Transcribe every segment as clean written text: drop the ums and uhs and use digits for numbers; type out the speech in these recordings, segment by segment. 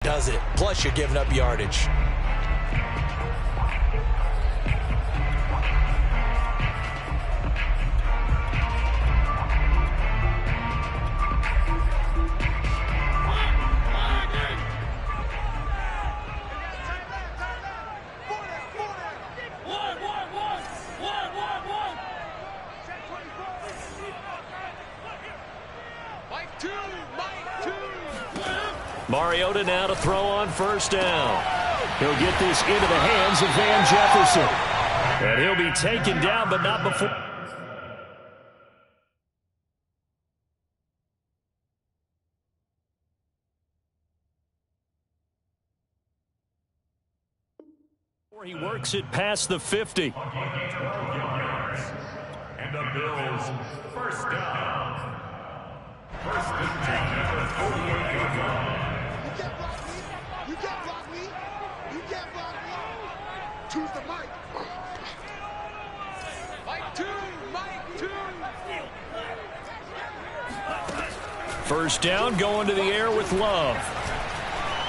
does it. Plus, you're giving up yardage. Mariota now to throw on first down. He'll get this into the hands of Van Jefferson. And he'll be taken down, but not before. He works it past the 50. And the Bills first down. First and 10 at the 48-yard line. You can't block me. You can't block me. Choose the mic. Mike 2. First down, going to the air with Love.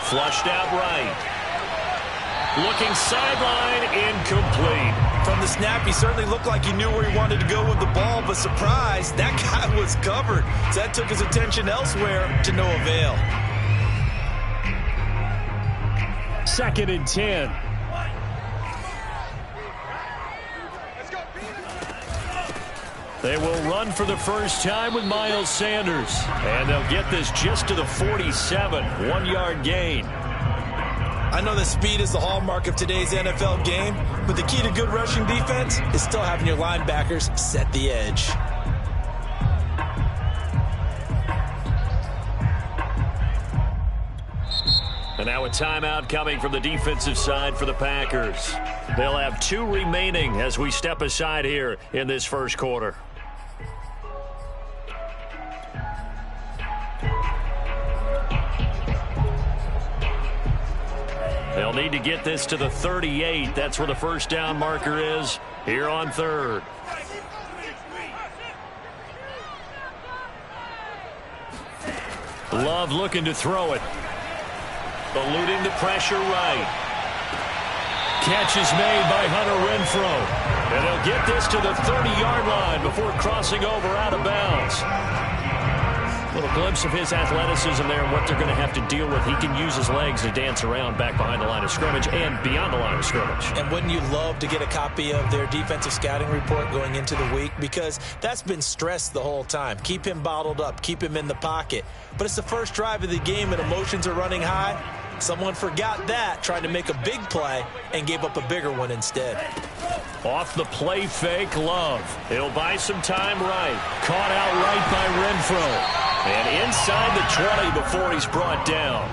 Flushed out right. Looking sideline, incomplete. From the snap, he certainly looked like he knew where he wanted to go with the ball, but surprise, that guy was covered. So that took his attention elsewhere to no avail. Second and 10. They will run for the first time with Miles Sanders. And they'll get this just to the 47. 1-yard gain. I know that speed is the hallmark of today's NFL game, but the key to good rushing defense is still having your linebackers set the edge. And now a timeout coming from the defensive side for the Packers. They'll have 2 remaining as we step aside here in this first quarter. They'll need to get this to the 38. That's where the first down marker is here on third. Love looking to throw it. Eluding the pressure right. Catch is made by Hunter Renfrow. And they'll get this to the 30-yard line before crossing over out of bounds. A little glimpse of his athleticism there and what they're going to have to deal with. He can use his legs to dance around back behind the line of scrimmage and beyond the line of scrimmage. And wouldn't you love to get a copy of their defensive scouting report going into the week? Because that's been stressed the whole time. Keep him bottled up. Keep him in the pocket. But it's the first drive of the game and emotions are running high. Someone forgot that, tried to make a big play, and gave up a bigger one instead. Off the play fake, Love. He'll buy some time right. Caught out right by Renfrow. And inside the 20 before he's brought down.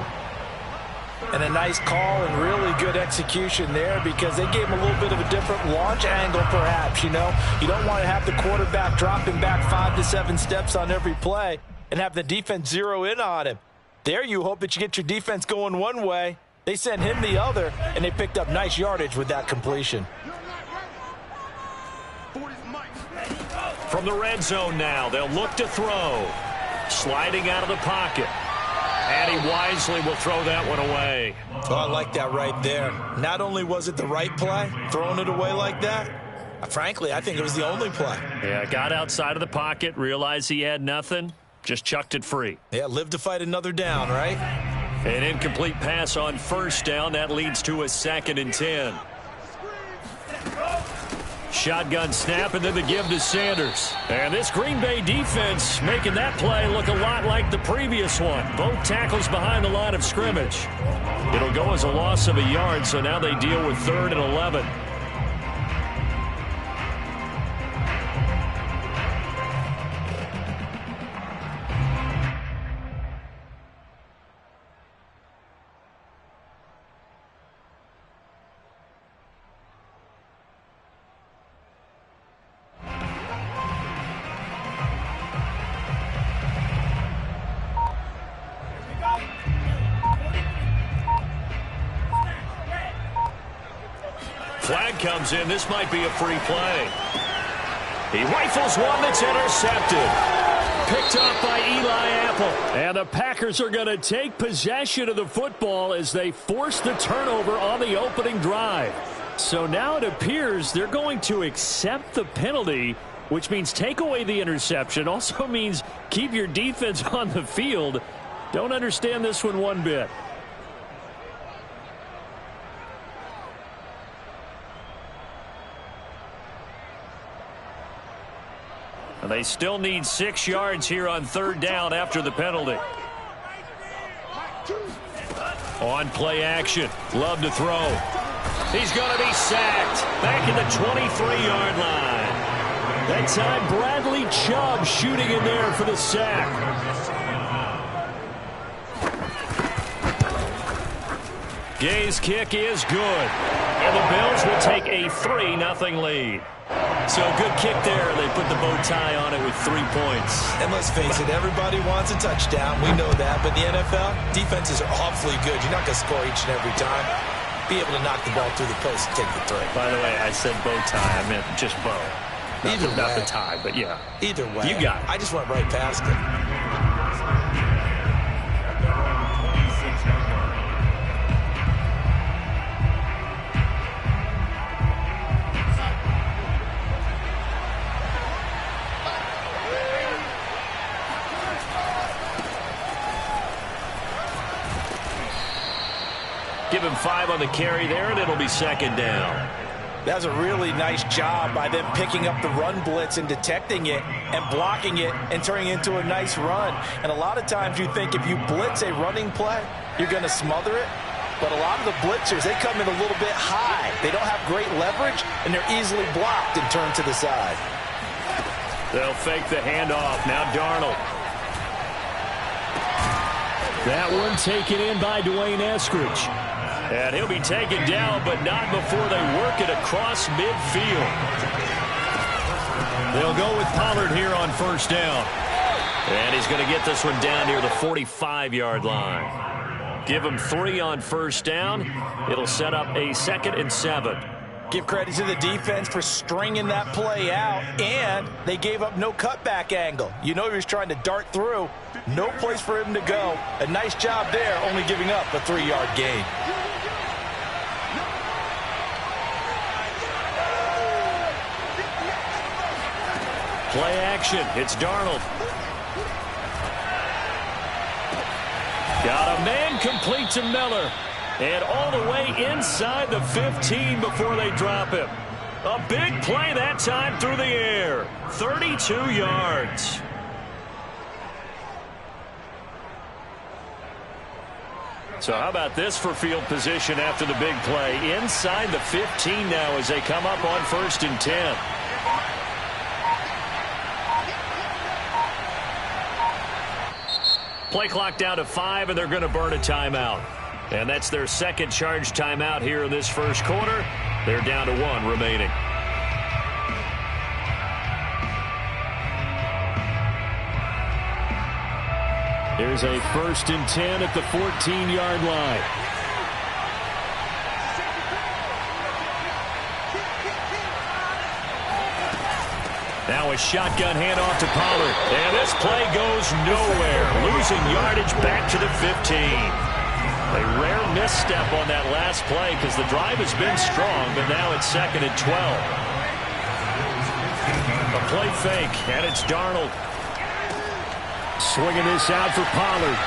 And a nice call and really good execution there because they gave him a little bit of a different launch angle perhaps, you know. You don't want to have the quarterback dropping back 5 to 7 steps on every play and have the defense zero in on him. There you hope that you get your defense going one way. They sent him the other, and they picked up nice yardage with that completion. From the red zone now, they'll look to throw. Sliding out of the pocket. And he wisely will throw that one away. Oh, I like that right there. Not only was it the right play, throwing it away like that, frankly, I think it was the only play. Yeah, got outside of the pocket, realized he had nothing, just chucked it free. Yeah, live to fight another down, right? An incomplete pass on first down. That leads to a 2nd and 10. Shotgun snap and then the give to Sanders. And this Green Bay defense making that play look a lot like the previous one. Both tackles behind the line of scrimmage. It'll go as a loss of a yard, so now they deal with 3rd and 11. Flag comes in. This might be a free play. He rifles one that's intercepted. Picked off by Eli Apple. And the Packers are going to take possession of the football as they force the turnover on the opening drive. So now it appears they're going to accept the penalty, which means take away the interception. Also means keep your defense on the field. Don't understand this one bit. And they still need 6 yards here on 3rd down after the penalty. On play action. Love to throw. He's going to be sacked. Back in the 23-yard line. That time Bradley Chubb shooting in there for the sack. Gay's kick is good. And the Bills will take a 3-0 lead. So good kick there. They put the bow tie on it with 3 points. And let's face it, everybody wants a touchdown. We know that. But in the NFL, defenses are awfully good. You're not going to score each and every time. Be able to knock the ball through the post and take the 3. By the way, I said bow tie. I meant just bow. Not the tie, but yeah. Either way. You got it. I just went right past it. Give him 5 on the carry there, and it'll be 2nd down. That's a really nice job by them picking up the run blitz and detecting it and blocking it and turning it into a nice run. And a lot of times you think if you blitz a running play, you're going to smother it. But a lot of the blitzers, they come in a little bit high. They don't have great leverage, and they're easily blocked and turned to the side. They'll fake the handoff. Now Darnold. That one taken in by Dwayne Eskridge. And he'll be taken down, but not before they work it across midfield. They'll go with Pollard here on 1st down. And he's going to get this one down near the 45-yard line. Give him 3 on 1st down. It'll set up a 2nd and 7. Give credit to the defense for stringing that play out, and they gave up no cutback angle. You know he was trying to dart through. No place for him to go. A nice job there, only giving up a 3-yard gain. Play action. It's Darnold. Got a man complete to Miller. And all the way inside the 15 before they drop him. A big play that time through the air. 32 yards. So how about this for field position after the big play? Inside the 15 now as they come up on 1st and 10. Play clock down to 5, and they're going to burn a timeout. And that's their 2nd charge timeout here in this 1st quarter. They're down to 1 remaining. Here's a 1st and 10 at the 14-yard line. Now a shotgun handoff to Pollard. And this play goes nowhere. Losing yardage back to the 15. A rare misstep on that last play because the drive has been strong, but now it's 2nd and 12. A play fake, and it's Darnold. Swinging this out for Pollard.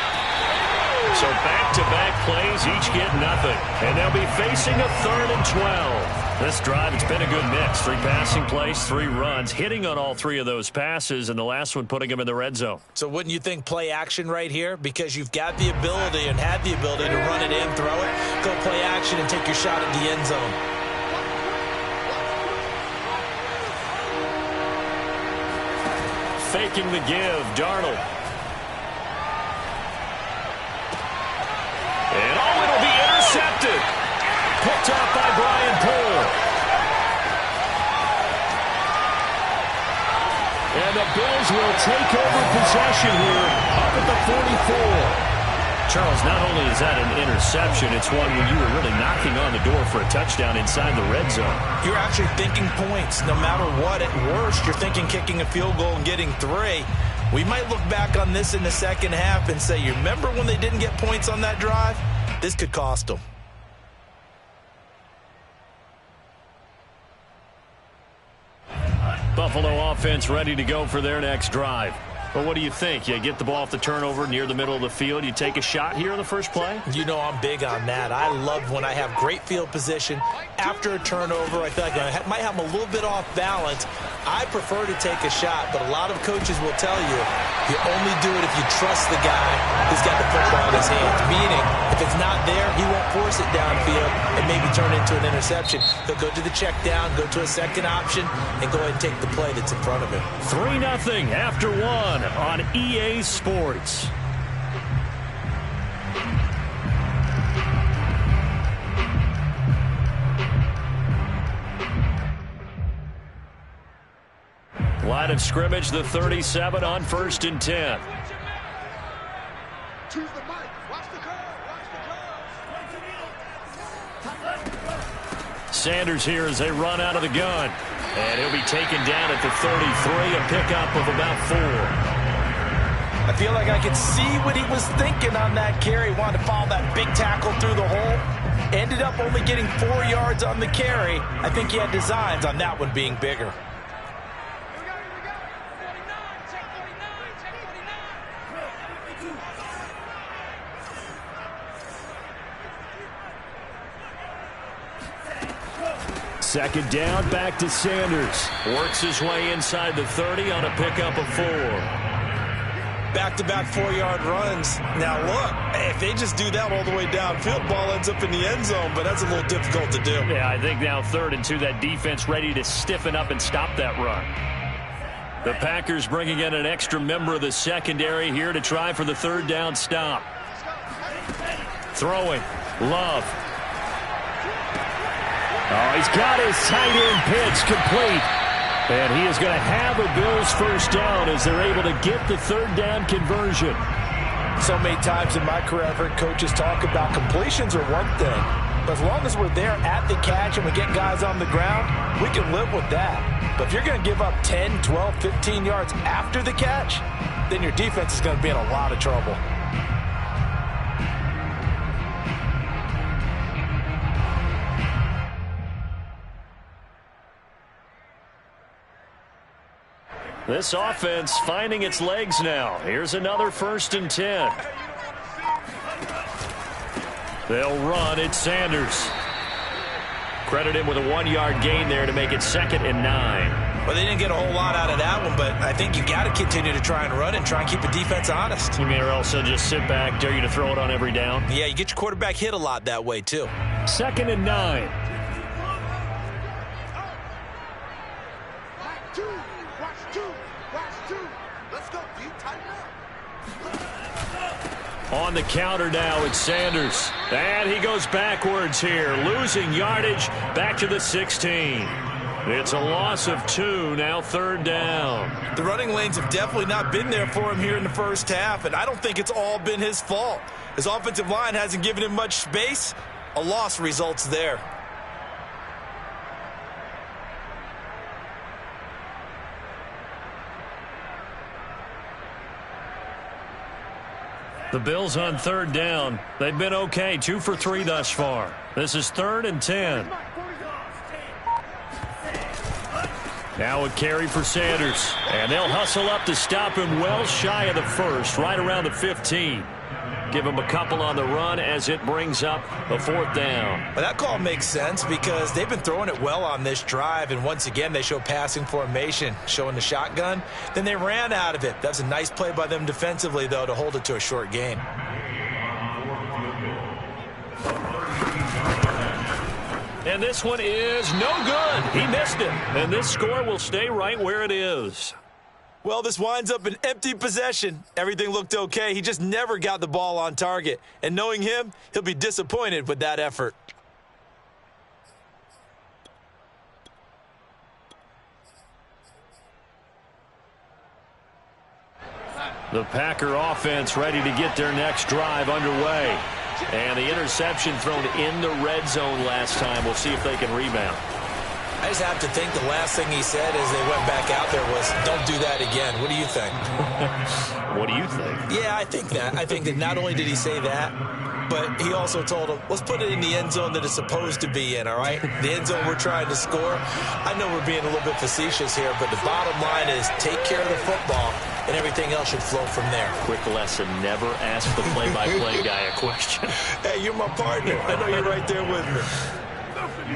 So back-to-back plays, each get nothing. And they'll be facing a 3rd and 12. This drive, it's been a good mix. 3 passing plays, 3 runs, hitting on all 3 of those passes, and the last one putting them in the red zone. So wouldn't you think play action right here? Because you've got the ability and had the ability to run it in, throw it, go play action, and take your shot at the end zone. Faking the give, Darnold. And it'll be intercepted. Picked off by Brian Poole. And the Bills will take over possession here up at the 44. Charles, not only is that an interception, it's one when you were really knocking on the door for a touchdown inside the red zone. You're actually thinking points. No matter what, at worst, you're thinking kicking a field goal and getting 3. We might look back on this in the second half and say, you remember when they didn't get points on that drive? This could cost them. Buffalo offense ready to go for their next drive. But what do you think? You get the ball off the turnover near the middle of the field. You take a shot here in the first play? You know I'm big on that. I love when I have great field position. After a turnover, I feel like I might have them a little bit off balance. I prefer to take a shot, but a lot of coaches will tell you only do it if you trust the guy who's got the football in his hands. Meaning, if it's not there, he won't force it downfield and maybe turn into an interception. He'll go to the check down, go to a second option, and go ahead and take the play that's in front of him. 3-0 after one on EA Sports. Line of scrimmage, the 37 on 1st and 10. Choose the mic. Watch the curve. Watch the curve. Sanders here as they run out of the gun. And he'll be taken down at the 33, a pickup of about 4. I feel like I could see what he was thinking on that carry. Wanted to follow that big tackle through the hole. Ended up only getting 4 yards on the carry. I think he had designs on that one being bigger. Second down, back to Sanders. Works his way inside the 30 on a pickup of 4. Back-to-back 4-yard runs. Now, look, if they just do that all the way downfield, ball ends up in the end zone, but that's a little difficult to do. Yeah, I think now 3rd and 2, that defense ready to stiffen up and stop that run. The Packers bringing in an extra member of the secondary here to try for the 3rd down stop. Throwing. Love. Oh, he's got his tight end pitch complete. And he is going to have a Bills first down as they're able to get the 3rd down conversion. So many times in my career, I've heard coaches talk about completions are one thing. But as long as we're there at the catch and we get guys on the ground, we can live with that. But if you're going to give up 10, 12, 15 yards after the catch, then your defense is going to be in a lot of trouble. This offense finding its legs now. Here's another 1st and 10. They'll run. It's Sanders. Credit him with a 1-yard gain there to make it 2nd and 9. Well, they didn't get a whole lot out of that one, but I think you got to continue to try and run and try and keep the defense honest. You mean or else they'll just sit back, dare you to throw it on every down? Yeah, you get your quarterback hit a lot that way, too. 2nd and 9. On the counter now, it's Sanders. And he goes backwards here, losing yardage back to the 16. It's a loss of 2, now 3rd down. The running lanes have definitely not been there for him here in the first half, and I don't think it's all been his fault. His offensive line hasn't given him much space. A loss results there. The Bills on 3rd down. They've been okay, 2 for 3 thus far. This is 3rd and 10. Now a carry for Sanders. And they'll hustle up to stop him well shy of the 1st, right around the 15. Give him a couple on the run as it brings up a 4th down. Well, that call makes sense because they've been throwing it well on this drive, and once again they show passing formation, showing the shotgun. Then they ran out of it. That's a nice play by them defensively, though, to hold it to a short gain. And this one is no good. He missed it. And this score will stay right where it is. Well, this winds up an empty possession. Everything looked okay. He just never got the ball on target. And knowing him, he'll be disappointed with that effort. The Packer offense ready to get their next drive underway. And the interception thrown in the red zone last time. We'll see if they can rebound. I just have to think the last thing he said as they went back out there was, don't do that again. What do you think? What do you think? Yeah, I think that. I think that not only did he say that, but he also told him, let's put it in the end zone that it's supposed to be in, all right? The end zone we're trying to score. I know we're being a little bit facetious here, but the bottom line is take care of the football, and everything else should flow from there. Quick lesson, never ask the play-by-play guy a question. Hey, you're my partner. I know you're right there with me.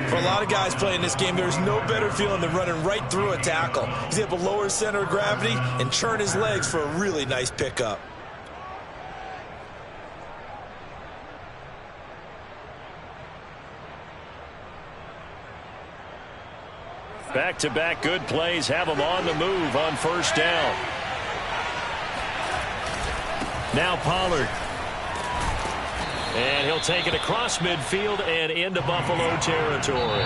For a lot of guys playing this game, there's no better feeling than running right through a tackle. He's able to lower his center of gravity and churn his legs for a really nice pickup. Back-to-back good plays have him on the move on first down. Now Pollard. And he'll take it across midfield and into Buffalo territory.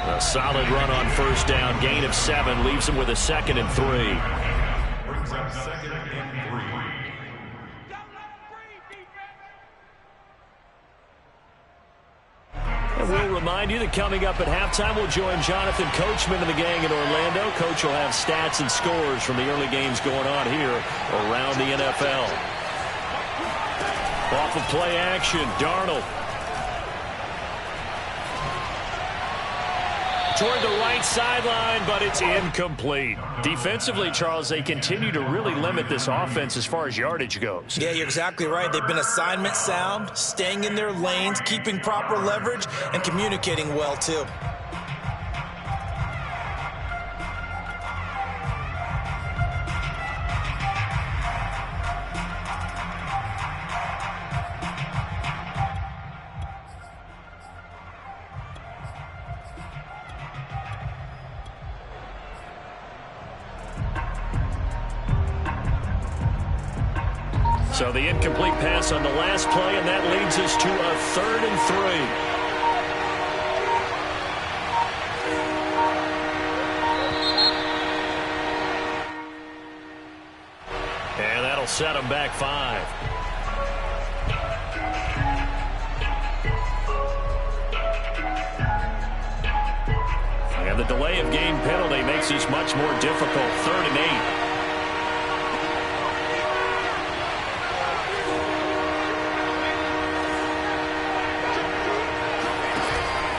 A solid run on first down. Gain of 7 leaves him with a 2nd and 3. Brings up 2nd and 3. And we'll remind you that coming up at halftime, we'll join Jonathan Coachman and the gang in Orlando. Coach will have stats and scores from the early games going on here around the NFL. Off of play action, Darnold. Toward the right sideline, but it's incomplete. Defensively, Charles, they continue to really limit this offense as far as yardage goes. Yeah, you're exactly right. They've been assignment sound, staying in their lanes, keeping proper leverage, and communicating well, too. So the incomplete pass on the last play, and that leads us to a 3rd and 3. And that'll set him back 5. And the delay of game penalty makes this much more difficult. 3rd and 8.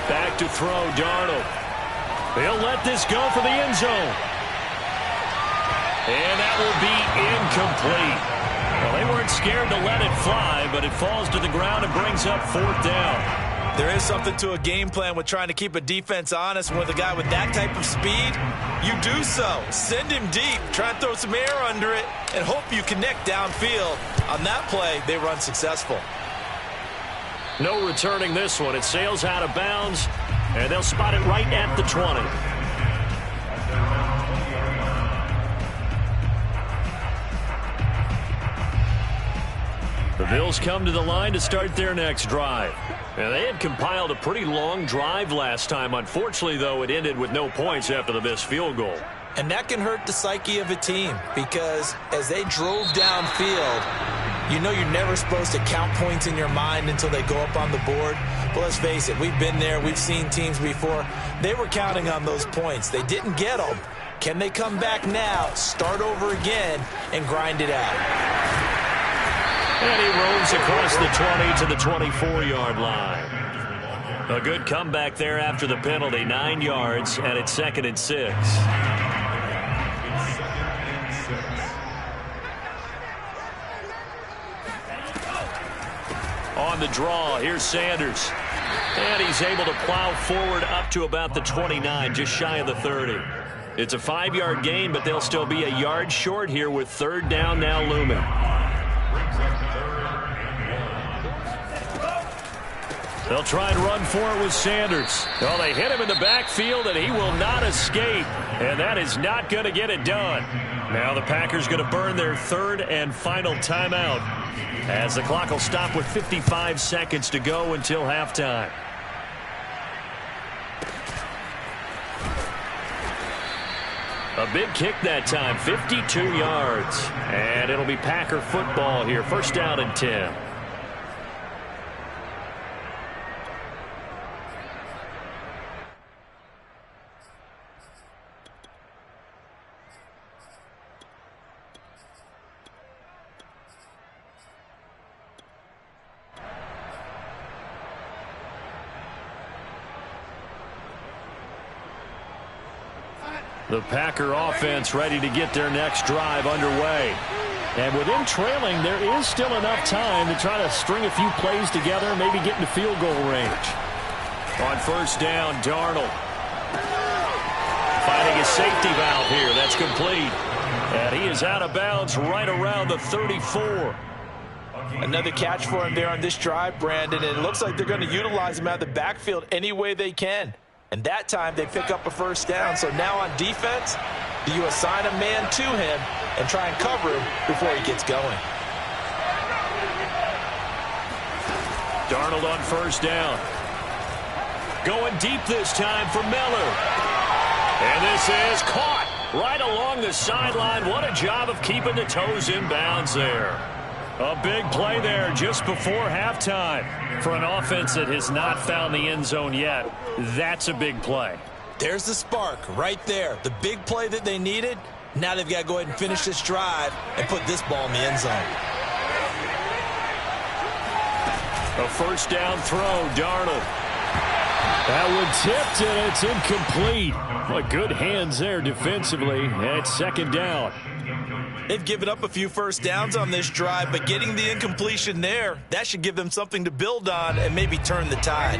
Back to throw, Darnold. He'll let this go for the end zone. And that will be incomplete. Well, they weren't scared to let it fly, but it falls to the ground and brings up 4th down. There is something to a game plan with trying to keep a defense honest. With a guy with that type of speed, you do so. Send him deep. Try and throw some air under it and hope you connect downfield. On that play, they run successful. No returning this one. It sails out of bounds, and they'll spot it right at the 20. The Bills come to the line to start their next drive. And they had compiled a pretty long drive last time. Unfortunately, though, it ended with no points after the missed field goal. And that can hurt the psyche of a team because as they drove downfield, you know you're never supposed to count points in your mind until they go up on the board. But let's face it, we've been there. We've seen teams before. They were counting on those points. They didn't get them. Can they come back now, start over again, and grind it out? And he roams across the 20 to the 24-yard line. A good comeback there after the penalty. 9 yards, and it's 2nd and 6. On the draw, here's Sanders. And he's able to plow forward up to about the 29, just shy of the 30. It's a 5-yard gain, but they'll still be a yard short here with 3rd down now looming. They'll try and run for it with Sanders. Well, they hit him in the backfield, and he will not escape. And that is not going to get it done. Now the Packers going to burn their 3rd and final timeout as the clock will stop with 55 seconds to go until halftime. A big kick that time, 52 yards. And it'll be Packer football here, 1st down and 10. The Packer offense ready to get their next drive underway. And with them trailing, there is still enough time to try to string a few plays together, maybe get into field goal range. On first down, Darnold. Finding a safety valve here. That's complete. And he is out of bounds right around the 34. Another catch for him there on this drive, Brandon. And it looks like they're going to utilize him out of the backfield any way they can. And that time they pick up a first down. So now on defense, do you assign a man to him and try and cover him before he gets going? Darnold on first down. Going deep this time for Miller. And this is caught right along the sideline. What a job of keeping the toes in bounds there. A big play there just before halftime. For an offense that has not found the end zone yet, that's a big play. There's the spark right there. The big play that they needed. Now they've got to go ahead and finish this drive and put this ball in the end zone. A first down throw, Darnold. That one tipped, and it's incomplete. But good hands there defensively. It's second down. They've given up a few first downs on this drive, but getting the incompletion there, that should give them something to build on and maybe turn the tide.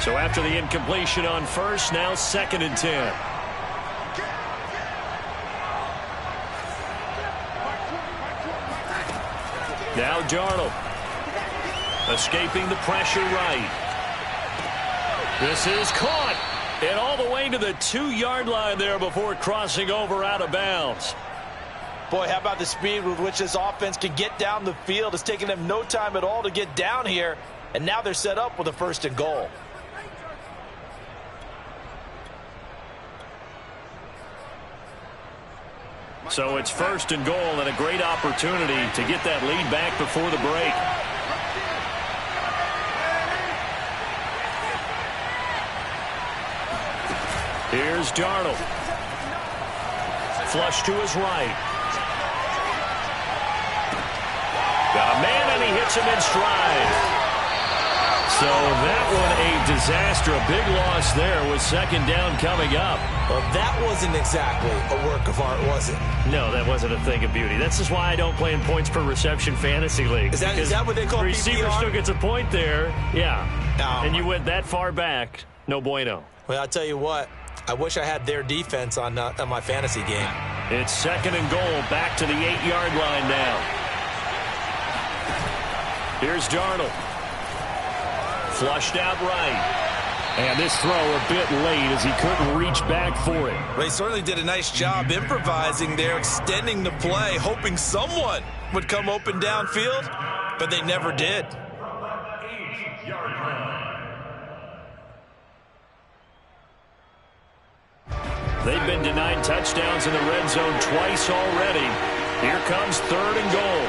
So after the incompletion on first, now 2nd and 10. Now Darnold. Escaping the pressure right. This is caught. And all the way to the 2-yard line there before crossing over out of bounds. Boy, how about the speed with which this offense can get down the field? It's taken them no time at all to get down here. And now they're set up with a 1st and goal. So it's 1st and goal and a great opportunity to get that lead back before the break. Here's Darnold. Flush to his right. Got a man, and he hits him in stride. So that one a disaster. A big loss there with 2nd down coming up. Well, that wasn't exactly a work of art, was it? No, that wasn't a thing of beauty. That's just why I don't play in points per reception fantasy league. Is that what they call the receiver PPR? still gets a point there. Yeah. Oh, and you went that far back. No bueno. Well, I'll tell you what. I wish I had their defense on my fantasy game. It's 2nd and goal. Back to the 8-yard line now. Here's Darnold. Flushed out right. And this throw a bit late as he couldn't reach back for it. Well, he certainly did a nice job improvising there, extending the play, hoping someone would come open downfield, but they never did. They've been denied touchdowns in the red zone twice already. Here comes 3rd and goal.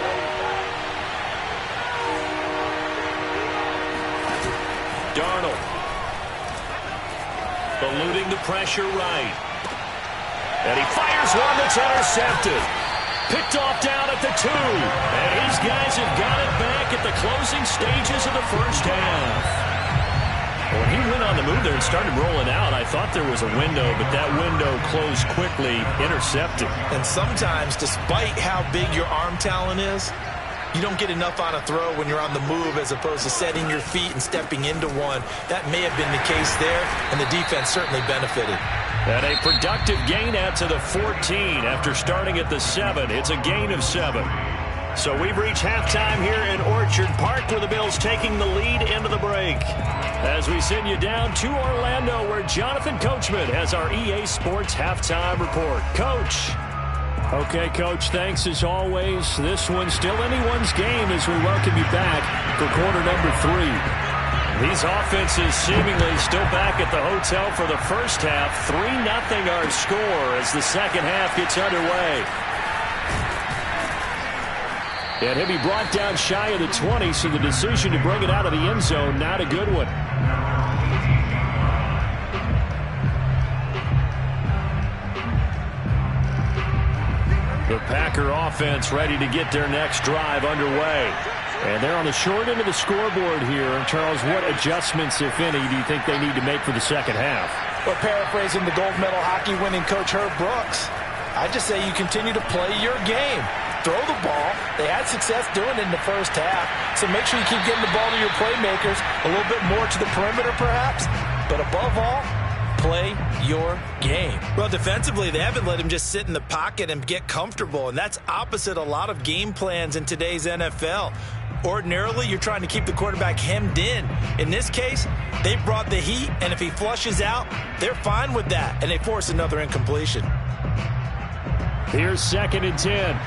Darnold. Eluding the pressure right. And he fires one that's intercepted. Picked off down at the 2. And his guys have got it back at the closing stages of the first half. When he went on the move there and started rolling out, I thought there was a window, but that window closed quickly, intercepted. And sometimes, despite how big your arm talent is, you don't get enough on a throw when you're on the move as opposed to setting your feet and stepping into one. That may have been the case there, and the defense certainly benefited. And a productive gain out to the 14 after starting at the 7. It's a gain of 7. So we've reached halftime here in Orchard Park, where the Bills taking the lead into the break. As we send you down to Orlando, where Jonathan Coachman has our EA Sports halftime report. Coach. Okay, Coach, thanks as always. This one's still anyone's game as we welcome you back for quarter number 3. These offenses seemingly still back at the hotel for the first half. 3-0 our score as the second half gets underway. And he'll be brought down shy of the 20, so the decision to bring it out of the end zone, not a good one. The Packer offense ready to get their next drive underway. And they're on the short end of the scoreboard here. Charles, what adjustments, if any, do you think they need to make for the second half? Well, paraphrasing the gold medal hockey winning coach Herb Brooks, I just say you continue to play your game. Throw the ball. They had success doing it in the first half, so make sure you keep getting the ball to your playmakers, a little bit more to the perimeter perhaps, but above all, play your game. Well, defensively, they haven't let him just sit in the pocket and get comfortable, and that's opposite a lot of game plans in today's NFL. Ordinarily, you're trying to keep the quarterback hemmed in. In this case, they brought the heat, and if he flushes out, they're fine with that, and they force another incompletion. Here's 2nd and 10.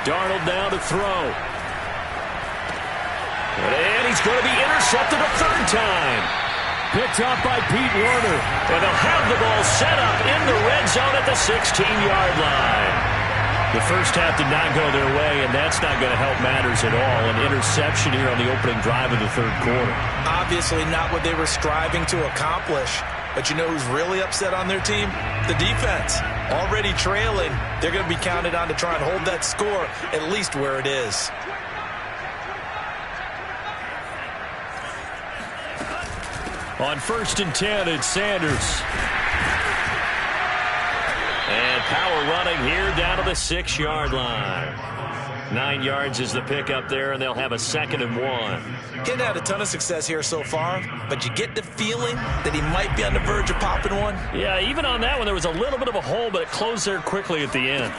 Darnold now to throw. And he's going to be intercepted a third time. Picked up by Pete Werner. And they'll have the ball set up in the red zone at the 16-yard line. The first half did not go their way, and that's not going to help matters at all. An interception here on the opening drive of the third quarter. Obviously not what they were striving to accomplish. But you know who's really upset on their team? The defense. Already trailing. They're going to be counted on to try and hold that score at least where it is. On 1st and 10, it's Sanders. And power running here down to the 6-yard line. 9 yards is the pickup there, and they'll have a 2nd and 1. Kid had a ton of success here so far, but you get the feeling that he might be on the verge of popping one. Yeah, even on that one, there was a little bit of a hole, but it closed there quickly at the end.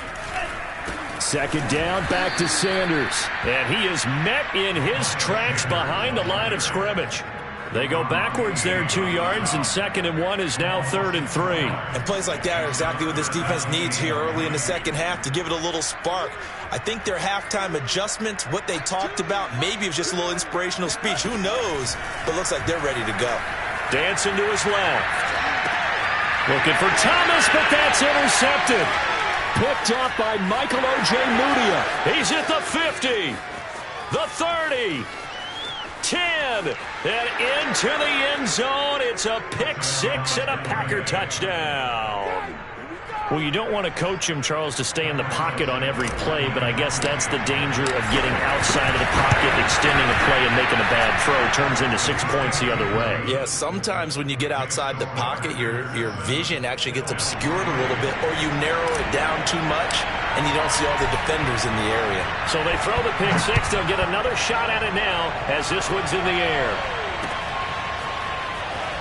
2nd down, back to Sanders. And he is met in his tracks behind the line of scrimmage. They go backwards there 2 yards, and 2nd and 1 is now 3rd and 3. And plays like that are exactly what this defense needs here early in the second half to give it a little spark. I think their halftime adjustments, what they talked about, maybe it was just a little inspirational speech. Who knows? But looks like they're ready to go. Dancing to his left. Looking for Thomas, but that's intercepted. Picked up by Michael O.J. Mudia. He's at the 50, the 30. 10, and into the end zone. It's a pick six and a Packer touchdown. Well, you don't want to coach him, Charles, to stay in the pocket on every play, but I guess that's the danger of getting outside of the pocket, extending a play, and making a bad throw. Turns into 6 points the other way. Yeah, sometimes when you get outside the pocket, your vision actually gets obscured a little bit, or you narrow it down too much, and you don't see all the defenders in the area. So they throw the pick six. They'll get another shot at it now as this one's in the air.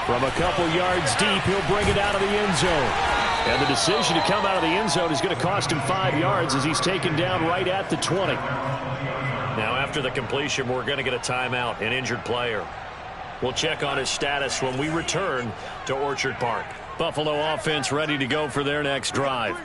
From a couple yards deep, he'll bring it out of the end zone. And the decision to come out of the end zone is going to cost him 5 yards as he's taken down right at the 20. Now, after the completion, we're going to get a timeout, an injured player. We'll check on his status when we return to Orchard Park. Buffalo offense ready to go for their next drive.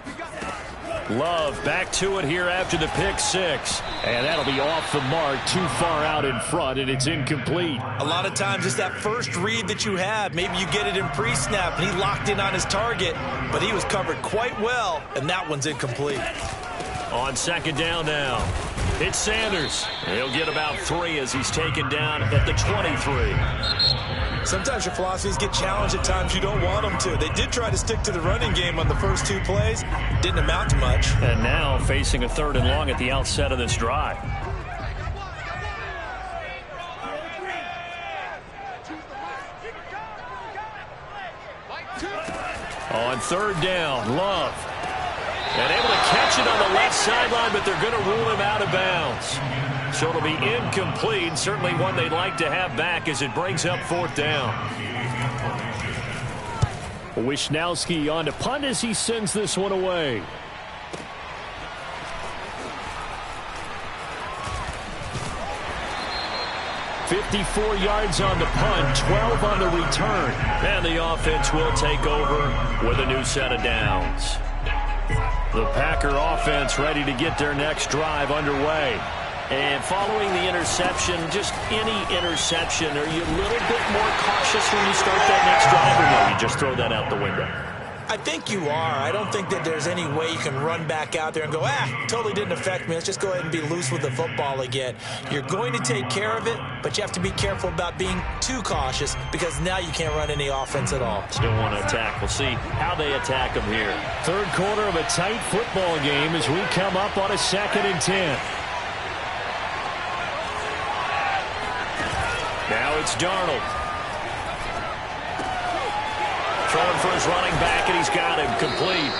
Love back to it here after the pick six. And that'll be off the mark, too far out in front, and it's incomplete. A lot of times it's that first read that you have. Maybe you get it in pre-snap, and he locked in on his target, but he was covered quite well, and that one's incomplete. On second down now, it's Sanders. He'll get about 3 as he's taken down at the 23. Sometimes your philosophies get challenged at times you don't want them to. They did try to stick to the running game on the first 2 plays. Didn't amount to much. And now facing a 3rd and long at the outset of this drive. On 3rd down, Love. And able to catch it on the left sideline, but they're going to rule him out of bounds. So it'll be incomplete. Certainly one they'd like to have back as it brings up 4th down. Wishnowski on to punt as he sends this one away. "54 yards on the punt, 12 on the return. And the offense will take over with a new set of downs. The Packer offense ready to get their next drive underway. And following the interception, just any interception, are you a little bit more cautious when you start that next drive, or no, you just throw that out the window? I think you are. I don't think that there's any way you can run back out there and go, totally didn't affect me. Let's just go ahead and be loose with the football again. You're going to take care of it, but you have to be careful about being too cautious because now you can't run any offense at all. Still want to attack. We'll see how they attack them here. Third quarter of a tight football game as we come up on a 2nd and 10. Now it's Darnold. Throwing for his running back, and he's got him complete.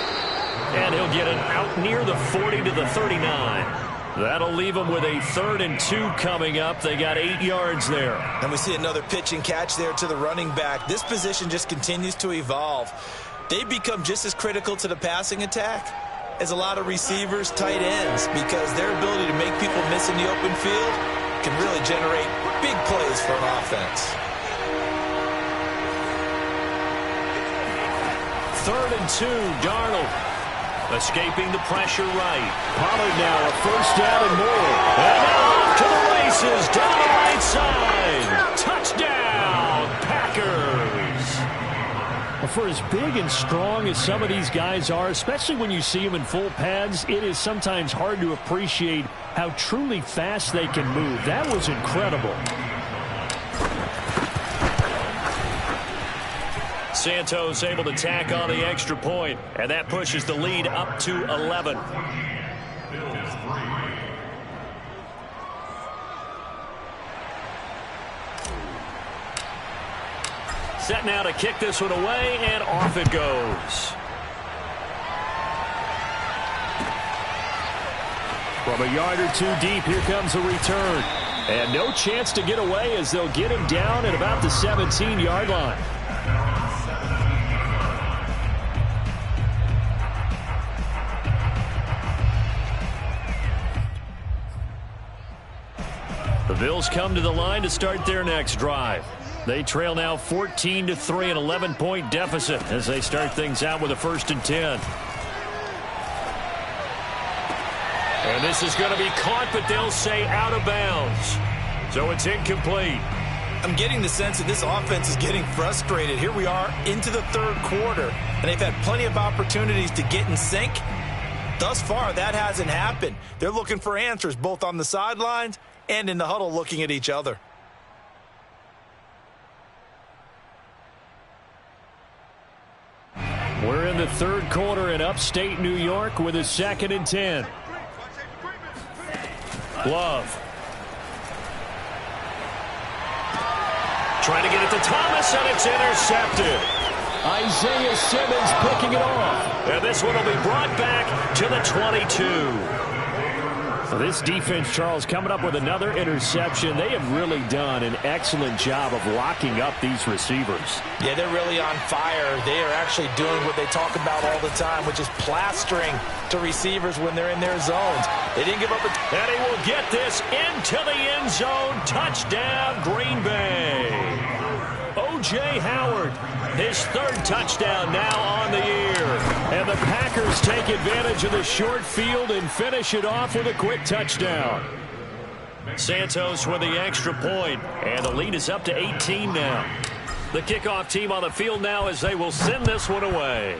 And he'll get it out near the 40 to the 39. That'll leave him with a 3rd and 2 coming up. They got 8 yards there. And we see another pitch and catch there to the running back. This position just continues to evolve. They become just as critical to the passing attack as a lot of receivers, tight ends, because their ability to make people miss in the open field can really generate big plays for an offense. 3rd and 2, Darnold. Escaping the pressure right. Pollard now a 1st down and more. And now off to the races down the right side. Touchdown, Packers. Well, for as big and strong as some of these guys are, especially when you see them in full pads, it is sometimes hard to appreciate how truly fast they can move. That was incredible. Santos able to tack on the extra point, and that pushes the lead up to 11. Set now to kick this one away, and off it goes. From a yard or 2 deep, here comes a return. And no chance to get away as they'll get him down at about the 17-yard line. The Bills come to the line to start their next drive. They trail now 14-3, an 11-point deficit as they start things out with a 1st and 10. And this is going to be caught, but they'll say out of bounds. So it's incomplete. I'm getting the sense that this offense is getting frustrated. Here we are into the 3rd quarter, and they've had plenty of opportunities to get in sync. Thus far, that hasn't happened. They're looking for answers both on the sidelines and in the huddle looking at each other. We're in the 3rd quarter in upstate New York with a 2nd and 10. Love. Trying to get it to Thomas, and it's intercepted. Isaiah Simmons picking it off. And this one will be brought back to the 22. So this defense, Charles, coming up with another interception. They have really done an excellent job of locking up these receivers. Yeah, they're really on fire. They are actually doing what they talk about all the time, which is plastering to receivers when they're in their zones. They didn't give up a... And he will get this into the end zone. Touchdown, Green Bay. O.J. Howard, his 3rd touchdown now on the year. And the Packers take advantage of the short field and finish it off with a quick touchdown. Santos with the extra point, and the lead is up to 18 now. The kickoff team on the field now as they will send this one away.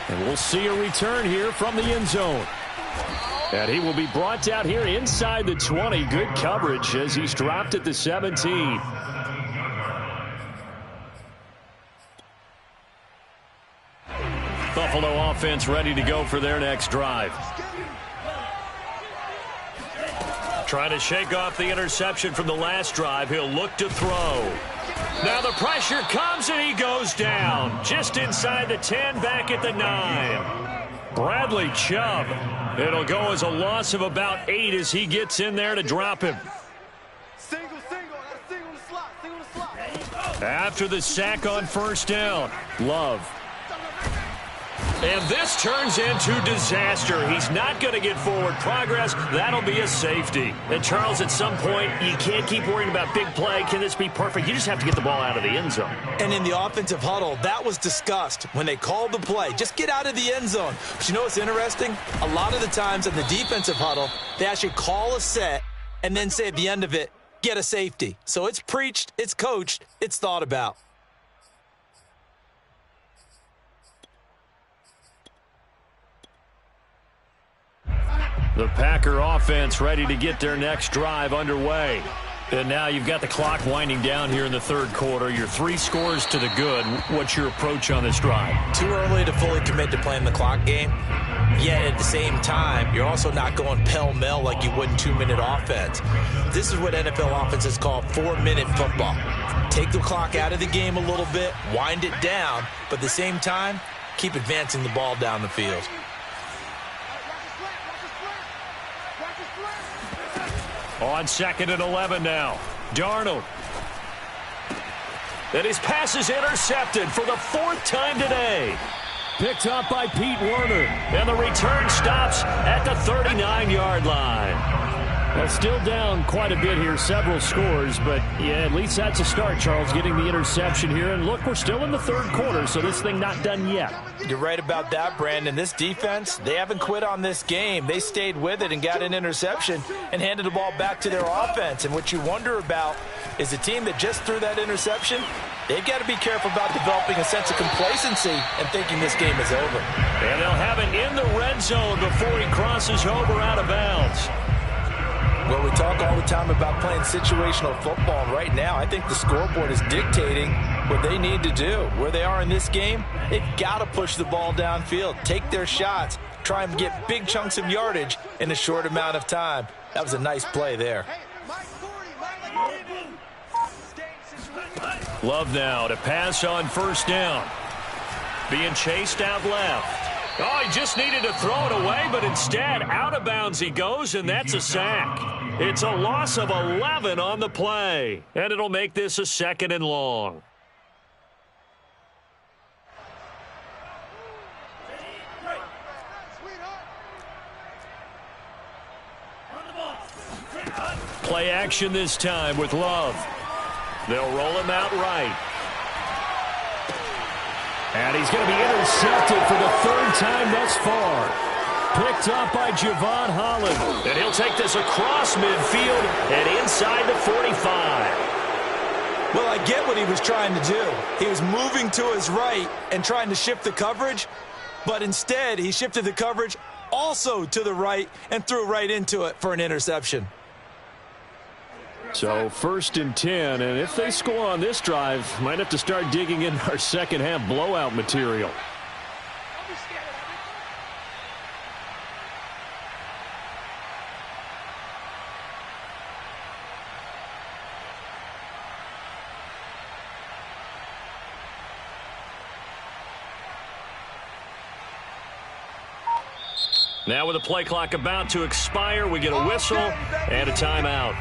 And we'll see a return here from the end zone. And he will be brought down here inside the 20. Good coverage as he's dropped at the 17. Buffalo offense ready to go for their next drive. Trying to shake off the interception from the last drive. He'll look to throw. Now the pressure comes and he goes down. Just inside the 10, back at the 9. Bradley Chubb. It'll go as a loss of about 8 as he gets in there to drop him. Single in the slot. After the sack on 1st down, Love. And this turns into disaster. He's not going to get forward progress. That'll be a safety. And Charles, at some point, you can't keep worrying about big play. Can this be perfect? You just have to get the ball out of the end zone. And in the offensive huddle, that was discussed when they called the play. Just get out of the end zone. But you know what's interesting? A lot of the times in the defensive huddle, they actually call a set and then say at the end of it, get a safety. So it's preached, it's coached, it's thought about. The Packer offense ready to get their next drive underway. And now you've got the clock winding down here in the third quarter. You're 3 scores to the good. What's your approach on this drive? Too early to fully commit to playing the clock game. Yet at the same time, you're also not going pell-mell like you would in 2-minute offense. This is what NFL offenses call 4-minute football. Take the clock out of the game a little bit, wind it down, but at the same time, keep advancing the ball down the field. On 2nd and 11 now. Darnold. And his pass is intercepted for the 4th time today. Picked up by Pete Werner. And the return stops at the 39-yard line. Well, still down quite a bit here, several scores, but yeah, at least that's a start, Charles, getting the interception here. And look, we're still in the third quarter, so this thing not done yet. You're right about that, Brandon. This defense, they haven't quit on this game. They stayed with it and got an interception and handed the ball back to their offense. And what you wonder about is the team that just threw that interception, they've got to be careful about developing a sense of complacency and thinking this game is over. And they'll have it in the red zone before he crosses over out of bounds. Well, we talk all the time about playing situational football, and right now I think the scoreboard is dictating what they need to do. Where they are in this game, they've got to push the ball downfield, take their shots, try and get big chunks of yardage in a short amount of time. That was a nice play there. Love now to pass on 1st down. Being chased out left. Oh, he just needed to throw it away, but instead, out of bounds he goes, and that's a sack. It's a loss of 11 on the play, and it'll make this a 2nd and long. Play action this time with Love. They'll roll him out right. And he's going to be intercepted for the 3rd time thus far. Picked up by Javon Holland. And he'll take this across midfield and inside the 45. Well, I get what he was trying to do. He was moving to his right and trying to shift the coverage, but instead he shifted the coverage also to the right and threw right into it for an interception. So 1st and 10, and if they score on this drive, might have to start digging in our second half blowout material. Now with the play clock about to expire, we get a whistle and a timeout.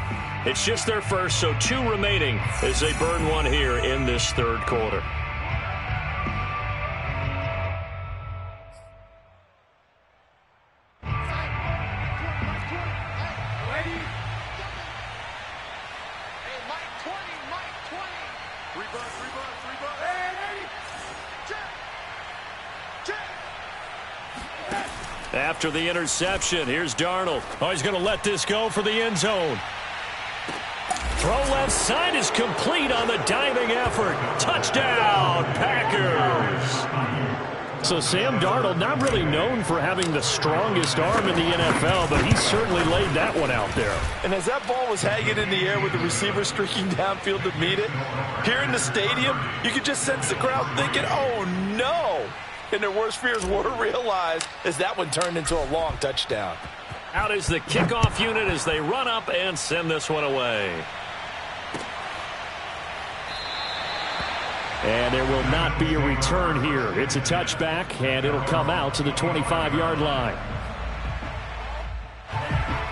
It's just their first, so 2 remaining as they burn one here in this third quarter. After the interception, here's Darnold. Oh, he's going to let this go for the end zone. Throw left side is complete on the diving effort. Touchdown, Packers. So Sam Darnold, not really known for having the strongest arm in the NFL, but he certainly laid that one out there. And as that ball was hanging in the air with the receiver streaking downfield to meet it, here in the stadium, you could just sense the crowd thinking, oh, no. And their worst fears were realized as that one turned into a long touchdown. Out is the kickoff unit as they run up and send this one away. And there will not be a return here. It's a touchback, and it'll come out to the 25-yard line.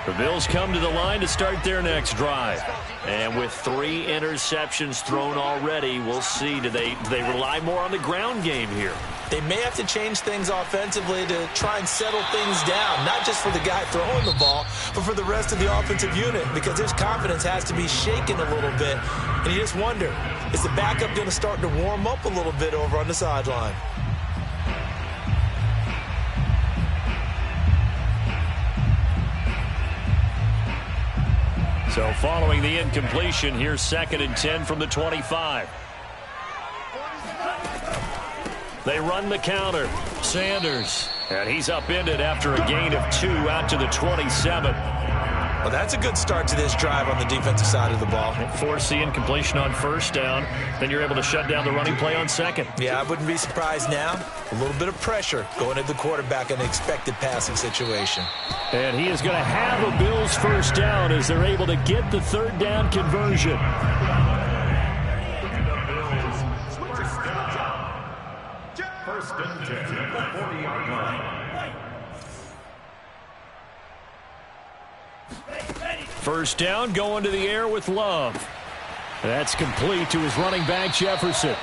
The Bills come to the line to start their next drive. And with 3 interceptions thrown already, we'll see. Do they rely more on the ground game here? They may have to change things offensively to try and settle things down, not just for the guy throwing the ball, but for the rest of the offensive unit, because his confidence has to be shaken a little bit. And you just wonder, is the backup going to start to warm up a little bit over on the sideline? So following the incompletion, here's 2nd and 10 from the 25. They run the counter. Sanders. And he's upended after a gain of 2 out to the 27. Well, that's a good start to this drive on the defensive side of the ball. Force the incompletion on 1st down. Then you're able to shut down the running play on 2nd. Yeah, I wouldn't be surprised now. A little bit of pressure going at the quarterback in an expected passing situation. And he is going to have a Bills 1st down as they're able to get the 3rd down conversion. First and 10 at the 40-yard line. First down, going to the air with Love. That's complete to his running back, Jefferson.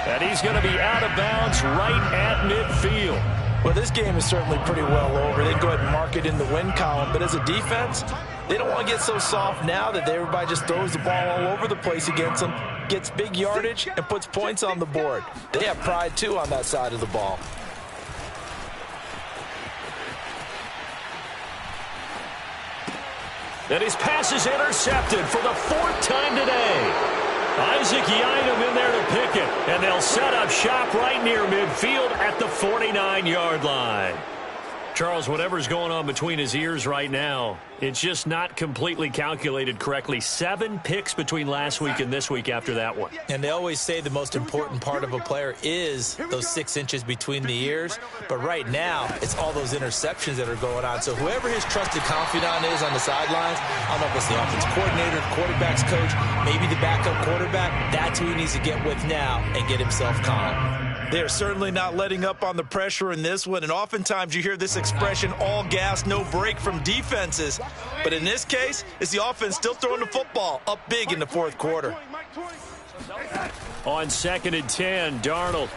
And he's going to be out of bounds right at midfield. Well, this game is certainly pretty well over. They can go ahead and mark it in the win column. But as a defense, they don't want to get so soft now that everybody just throws the ball all over the place against them, gets big yardage, and puts points on the board. They have pride, too, on that side of the ball. And his pass is intercepted for the 4th time today. Isaac Yiadom in there to pick it. And they'll set up shop right near midfield at the 49-yard line. Charles, whatever's going on between his ears right now, it's just not completely calculated correctly. 7 picks between last week and this week after that one. And they always say the most important part of a player is those 6 inches between the ears. But right now, it's all those interceptions that are going on. So whoever his trusted confidant is on the sidelines, I don't know if it's the offense coordinator, the quarterback's coach, maybe the backup quarterback, that's who he needs to get with now and get himself calm. They are certainly not letting up on the pressure in this one, and oftentimes you hear this expression, all gas, no break from defenses. But in this case, it's the offense still throwing the football up big in the 4th quarter. On 2nd and 10, Darnold.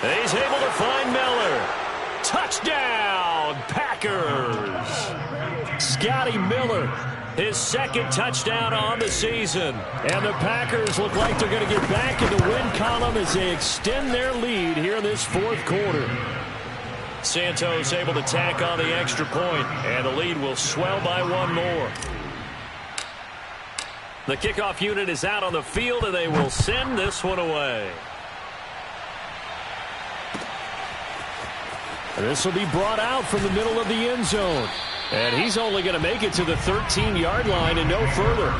He's able to find Miller. Touchdown, Packers! Scotty Miller, his 2nd touchdown on the season. And the Packers look like they're going to get back in the win column as they extend their lead here in this 4th quarter. Santos able to tack on the extra point, and the lead will swell by 1 more. The kickoff unit is out on the field, and they will send this one away. This will be brought out from the middle of the end zone. And he's only going to make it to the 13-yard line and no further.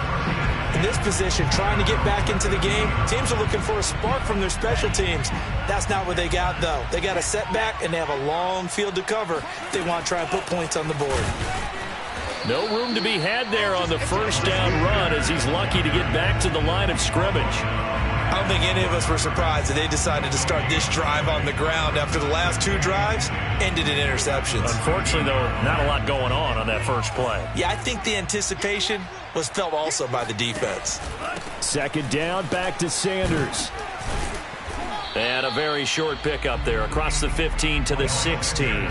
In this position, trying to get back into the game, teams are looking for a spark from their special teams. That's not what they got, though. They got a setback, and they have a long field to cover. They want to try and put points on the board. No room to be had there on the 1st down run as he's lucky to get back to the line of scrimmage. I don't think any of us were surprised that they decided to start this drive on the ground after the last 2 drives ended in interceptions. Unfortunately, though, not a lot going on that first play. Yeah, I think the anticipation was felt also by the defense. 2nd down, back to Sanders. And a very short pickup there across the 15 to the 16.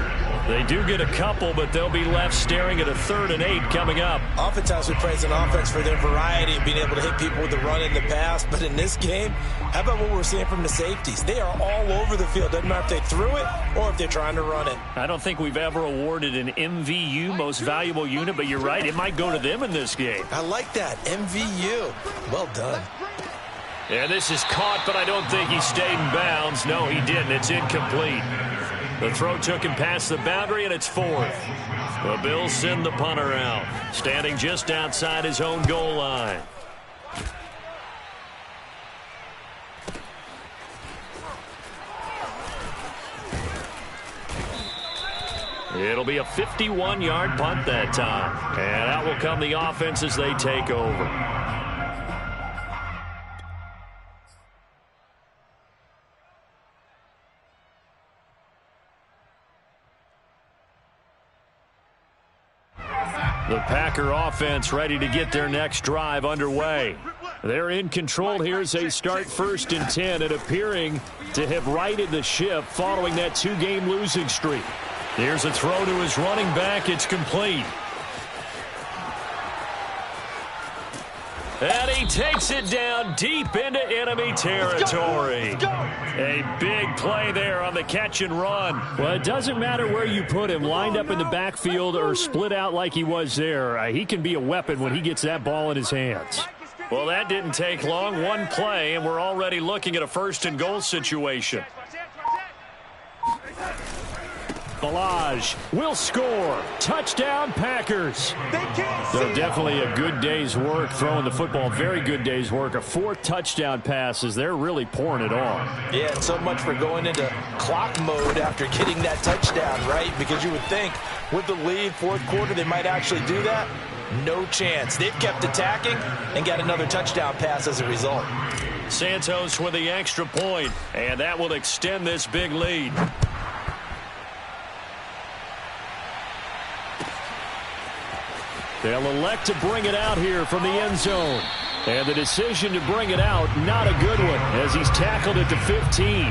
They do get a couple, but they'll be left staring at a 3rd and 8 coming up. Oftentimes we praise an offense for their variety and being able to hit people with the run and the pass. But in this game, how about what we're seeing from the safeties? They are all over the field. Doesn't matter if they threw it or if they're trying to run it. I don't think we've ever awarded an MVU, most valuable unit, but you're right. It might go to them in this game. I like that. MVU. Well done. And this is caught, but I don't think he stayed in bounds. No, he didn't. It's incomplete. The throw took him past the boundary, and it's 4th. The Bills send the punter out, standing just outside his own goal line. It'll be a 51-yard punt that time. And out will come the offense as they take over. The Packer offense ready to get their next drive underway. They're in control here as they start 1st and 10 and appearing to have righted the ship following that 2-game losing streak. Here's a throw to his running back. It's complete. And he takes it down deep into enemy territory. A big play there on the catch and run. Well, it doesn't matter where you put him, lined up in the backfield or split out like he was there. He can be a weapon when he gets that ball in his hands. Well, that didn't take long. One play, and we're already looking at a first-and-goal situation. Balaj will score. Touchdown, Packers. So definitely a good day's work throwing the football. Very good day's work. A fourth touchdown pass as they're really pouring it on. Yeah, and so much for going into clock mode after getting that touchdown, right? Because you would think with the lead, fourth quarter, they might actually do that. No chance. They've kept attacking and got another touchdown pass as a result. Santos with the extra point, and that will extend this big lead. They'll elect to bring it out here from the end zone. And the decision to bring it out, not a good one, as he's tackled at the 15.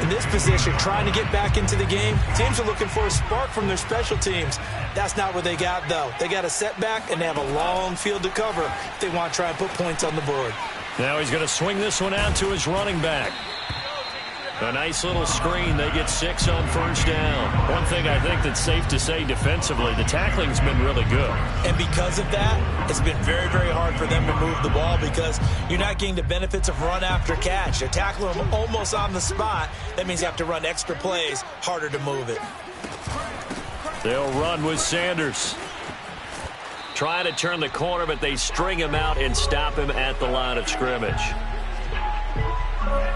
In this position, trying to get back into the game, teams are looking for a spark from their special teams. That's not what they got, though. They got a setback, and they have a long field to cover if they want to try and put points on the board. Now he's going to swing this one out to his running back. A nice little screen. They get 6 on first down. One thing I think that's safe to say defensively, the tackling's been really good. And because of that, it's been very, very hard for them to move the ball because you're not getting the benefits of run after catch. They're tackling them almost on the spot. That means you have to run extra plays, harder to move it. They'll run with Sanders. Trying to turn the corner, but they string him out and stop him at the line of scrimmage.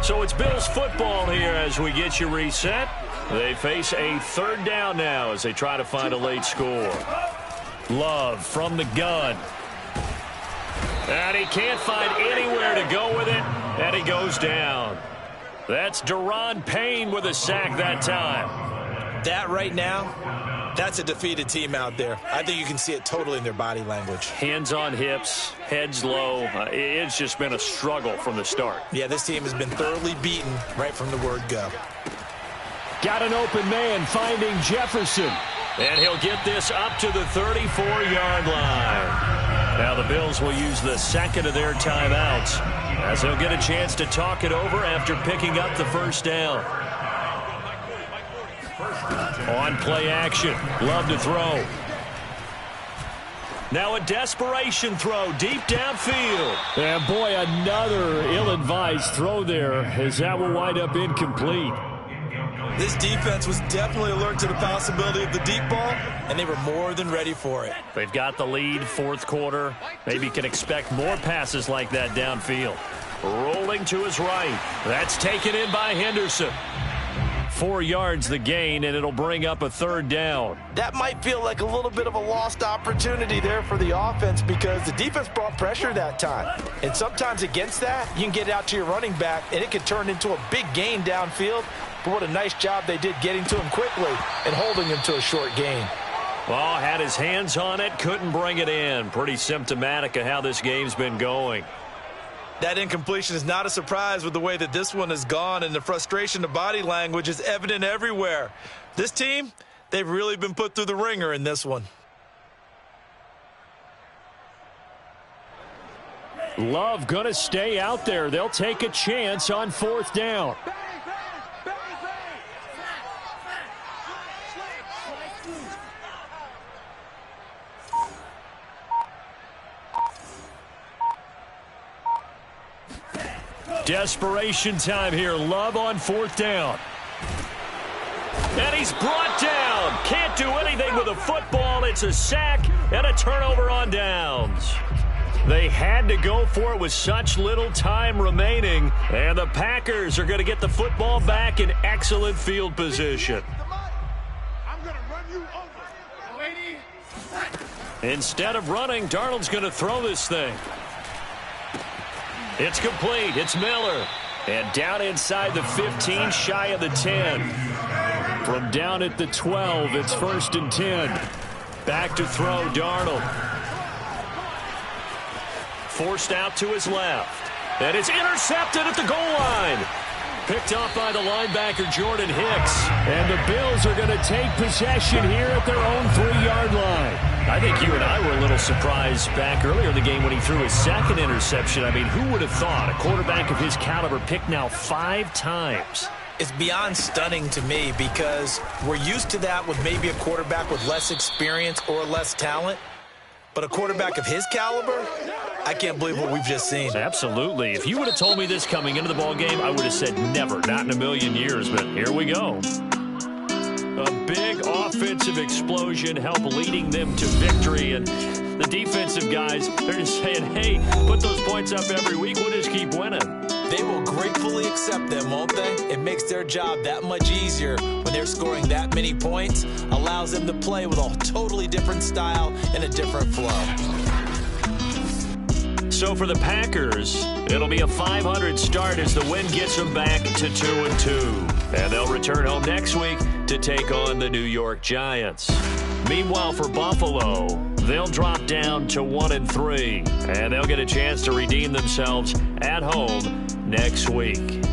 So it's Bills football here as we get you reset. They face a third down now as they try to find a late score. Love from the gun. And he can't find anywhere to go with it, and he goes down. That's Deron Payne with a sack that time. That right now, that's a defeated team out there. I think you can see it totally in their body language. Hands on hips, heads low. It's just been a struggle from the start. Yeah, this team has been thoroughly beaten right from the word go. Got an open man finding Jefferson. And he'll get this up to the 34-yard line. Now the Bills will use the second of their timeouts as they'll get a chance to talk it over after picking up the first down. On play action. Love to throw. Now a desperation throw deep downfield. And boy, another ill-advised throw there as that will wind up incomplete. This defense was definitely alert to the possibility of the deep ball, and they were more than ready for it. They've got the lead, fourth quarter. Maybe can expect more passes like that downfield. Rolling to his right. That's taken in by Henderson. 4 yards the gain, and it'll bring up a third down. That might feel like a little bit of a lost opportunity there for the offense because the defense brought pressure that time. And sometimes against that, you can get out to your running back, and it can turn into a big gain downfield. But what a nice job they did getting to him quickly and holding him to a short gain. Well, had his hands on it, couldn't bring it in. Pretty symptomatic of how this game's been going. That incompletion is not a surprise with the way that this one has gone, and the frustration of body language is evident everywhere. This team, they've really been put through the ringer in this one. Love going to stay out there. They'll take a chance on fourth down. Desperation time here. Love on fourth down. And he's brought down. Can't do anything with a football. It's a sack and a turnover on downs. They had to go for it with such little time remaining. And the Packers are going to get the football back in excellent field position. I'm going to run you over. Instead of running, Darnold's going to throw this thing. It's complete. It's Miller. And down inside the 15, shy of the 10. From down at the 12, it's 1st and 10. Back to throw, Darnold. Forced out to his left. And it's intercepted at the goal line. Picked up by the linebacker, Jordan Hicks. And the Bills are going to take possession here at their own 3-yard line. I think you and I were a little surprised back earlier in the game when he threw his second interception. I mean, who would have thought a quarterback of his caliber picked now 5 times? It's beyond stunning to me because we're used to that with maybe a quarterback with less experience or less talent. But a quarterback of his caliber, I can't believe what we've just seen. Absolutely. If you would have told me this coming into the ball game, I would have said never, not in a million years. But here we go. A big offensive explosion helped leading them to victory. And the defensive guys, they're just saying, hey, put those points up every week. We'll just keep winning. They will gratefully accept them, won't they? It makes their job that much easier when they're scoring that many points. Allows them to play with a totally different style and a different flow. So for the Packers, it'll be a 500 start as the win gets them back to 2-2. And they'll return home next week to take on the New York Giants. Meanwhile, for Buffalo, they'll drop down to 1-3. And they'll get a chance to redeem themselves at home next week.